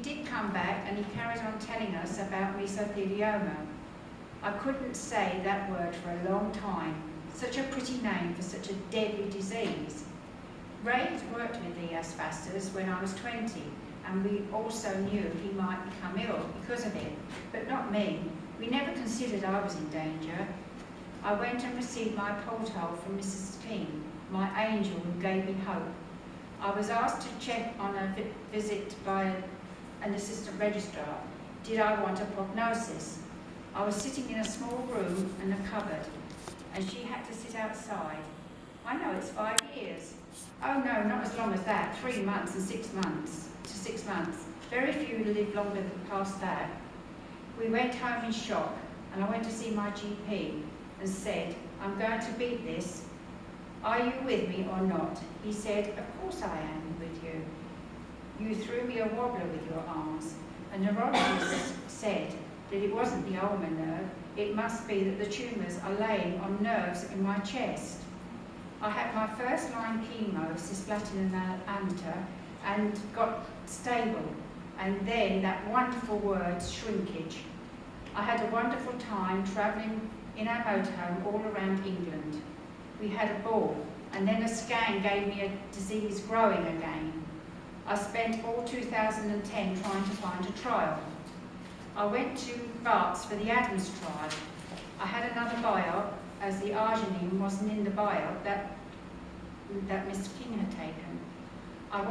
did come back and he carried on telling us about mesothelioma. I couldn't say that word for a long time. Such a pretty name for such a deadly disease. Ray worked with the asbestos when I was 20, and we also knew he might become ill because of it, but not me. We never considered I was in danger. I went and received my porthole from Mrs. King, my angel who gave me hope. I was asked to check on a visit by an assistant registrar. Did I want a prognosis? I was sitting in a small room in a cupboard, and she had to sit outside. I know it's 5 years. Oh no, not as long as that, 3 months and 6 months to 6 months. Very few live longer than past that. We went home in shock, and I went to see my GP and said, I'm going to beat this. Are you with me or not? He said, of course I am with you. You threw me a wobbler with your arms. A neurologist said that it wasn't the ulnar nerve, it must be that the tumours are laying on nerves in my chest. I had my first line chemo, cisplatin and amateur, and got stable, and then that wonderful word, shrinkage. I had a wonderful time travelling in our motorhome all around England. We had a ball, and then a scan gave me a disease growing again. I spent all 2010 trying to find a trial. I went to Barts for the Adams trial. I had another biop, as the arginine wasn't in the biop that Mr. King had taken. It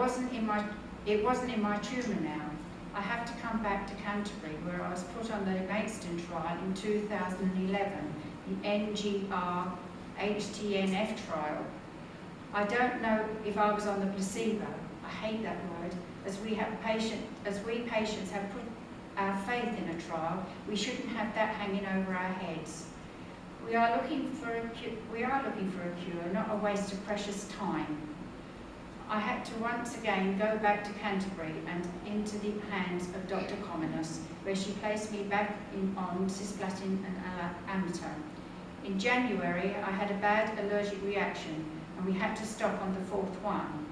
wasn't in my tumour now. I have to come back to Canterbury, where I was put on the Maidstone trial in 2011, the NGR HTNF trial. I don't know if I was on the placebo. I hate that word. As we patients have put our faith in a trial, we shouldn't have that hanging over our heads. We are looking for a cure, not a waste of precious time. I had to once again go back to Canterbury and into the hands of Dr. Commonus, where she placed me back on cisplatin and amateur. In January, I had a bad allergic reaction, and we had to stop on the 4th one,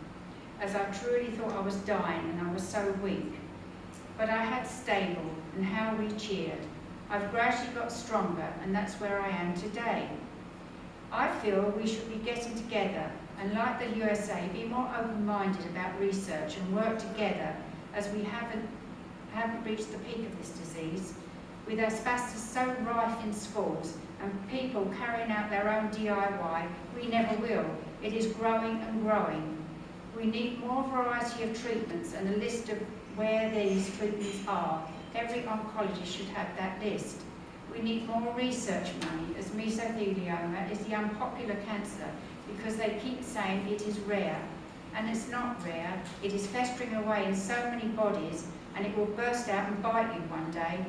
as I truly thought I was dying and I was so weak. But I had stable, and how we cheered. I've gradually got stronger, and that's where I am today. I feel we should be getting together and, like the USA, be more open-minded about research and work together, as we haven't reached the peak of this disease. With asbestos so rife in schools and people carrying out their own DIY, we never will. It is growing and growing. We need more variety of treatments and a list of where these treatments are. Every oncologist should have that list. We need more research money, as mesothelioma is the unpopular cancer because they keep saying it is rare. And it's not rare, it is festering away in so many bodies, and it will burst out and bite you one day.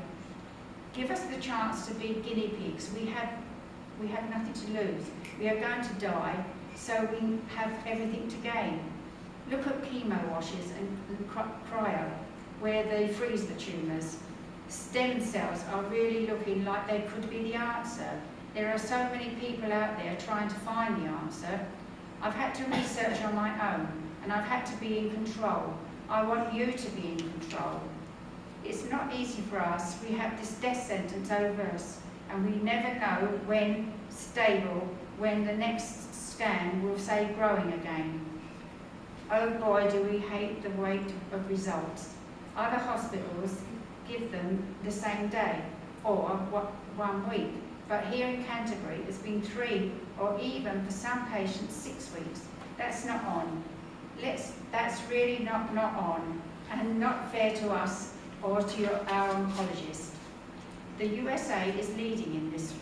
Give us the chance to be guinea pigs. We have nothing to lose. We are going to die, so we have everything to gain. Look at chemo washes and cryo, where they freeze the tumours. Stem cells are really looking like they could be the answer. There are so many people out there trying to find the answer. I've had to research on my own, and I've had to be in control. I want you to be in control. It's not easy for us. We have this death sentence over us, and we never know when stable, when the next scan will say growing again. Oh boy, do we hate the wait of results. Other hospitals give them the same day, or 1 week. But here in Canterbury, it's been 3, or even for some patients 6 weeks. That's not on. That's really not on, and not fair to us or to our oncologist. The USA is leading in this.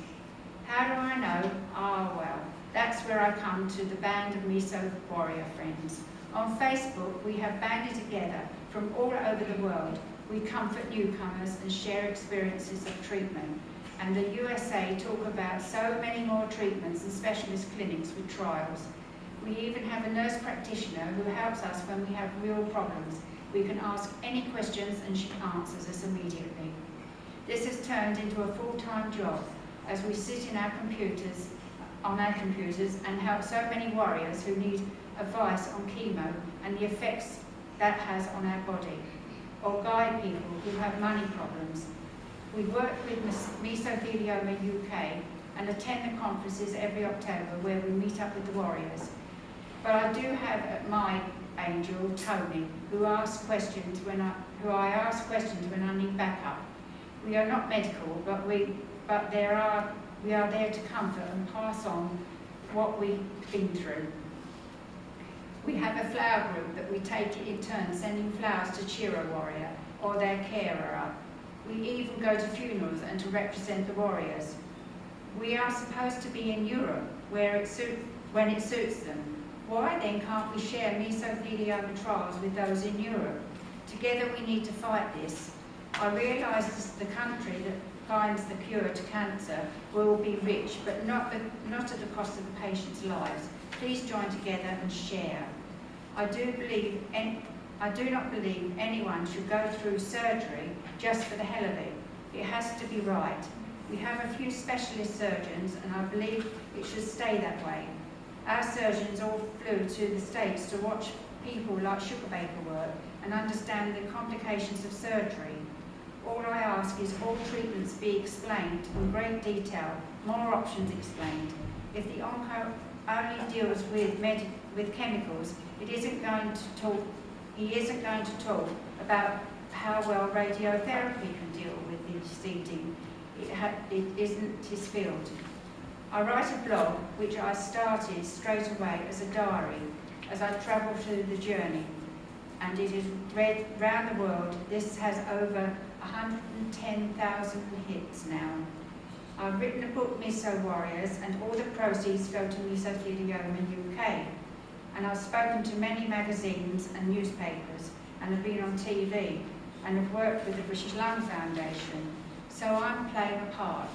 How do I know? Well, that's where I come to the band of Meso Warrior friends. On Facebook, we have banded together from all over the world. We comfort newcomers and share experiences of treatment. And the USA talk about so many more treatments and specialist clinics with trials. We even have a nurse practitioner who helps us when we have real problems. We can ask any questions and she answers us immediately. This has turned into a full-time job as we sit on our computers and help so many warriors who need advice on chemo and the effects that has on our body, or guide people who have money problems. We work with Mesothelioma UK and attend the conferences every October where we meet up with the warriors. But I do have my angel, Tony, who I ask questions when I need backup. We are not medical, but we are there to comfort and pass on what we've been through. We have a flower group that we take in turn, sending flowers to cheer a warrior or their carer up. We even go to funerals and to represent the warriors. We are supposed to be in Europe when it suits them. Why then can't we share mesothelioma trials with those in Europe? Together we need to fight this. I realise the country that finds the cure to cancer will be rich, but not at the cost of the patients' lives. Please join together and share. I do not believe anyone should go through surgery just for the hell of it. It has to be right. We have a few specialist surgeons, and I believe it should stay that way. Our surgeons all flew to the States to watch people like Sugarbaker work and understand the complications of surgery. All I ask is all treatments be explained in great detail, more options explained. If the onco only deals with chemicals, he isn't going to talk about how well radiotherapy can deal with the seeding. It isn't his field. I write a blog which I started straight away as a diary as I travel through the journey, and it is read round the world. This has over 110,000 hits now. I've written a book, Meso Warriors, and all the proceeds go to Mesothelioma UK. And I've spoken to many magazines and newspapers, and have been on TV, and have worked with the British Lung Foundation. So I'm playing a part.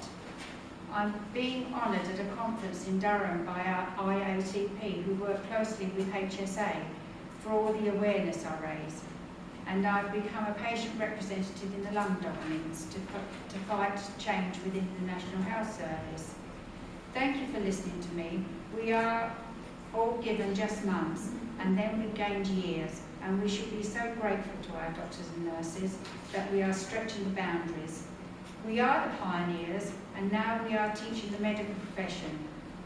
I'm being honoured at a conference in Durham by our IOTP, who work closely with HSA, for all the awareness I raise. And I've become a patient representative in the lung dominance to fight change within the National Health Service. Thank you for listening to me. We are all given just months, and then we've gained years, and we should be so grateful to our doctors and nurses that we are stretching the boundaries. We are the pioneers, and now we are teaching the medical profession.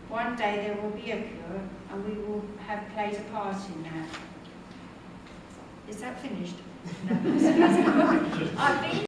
One day there will be a cure, and we will have played a part in that. Is that finished? No. I've been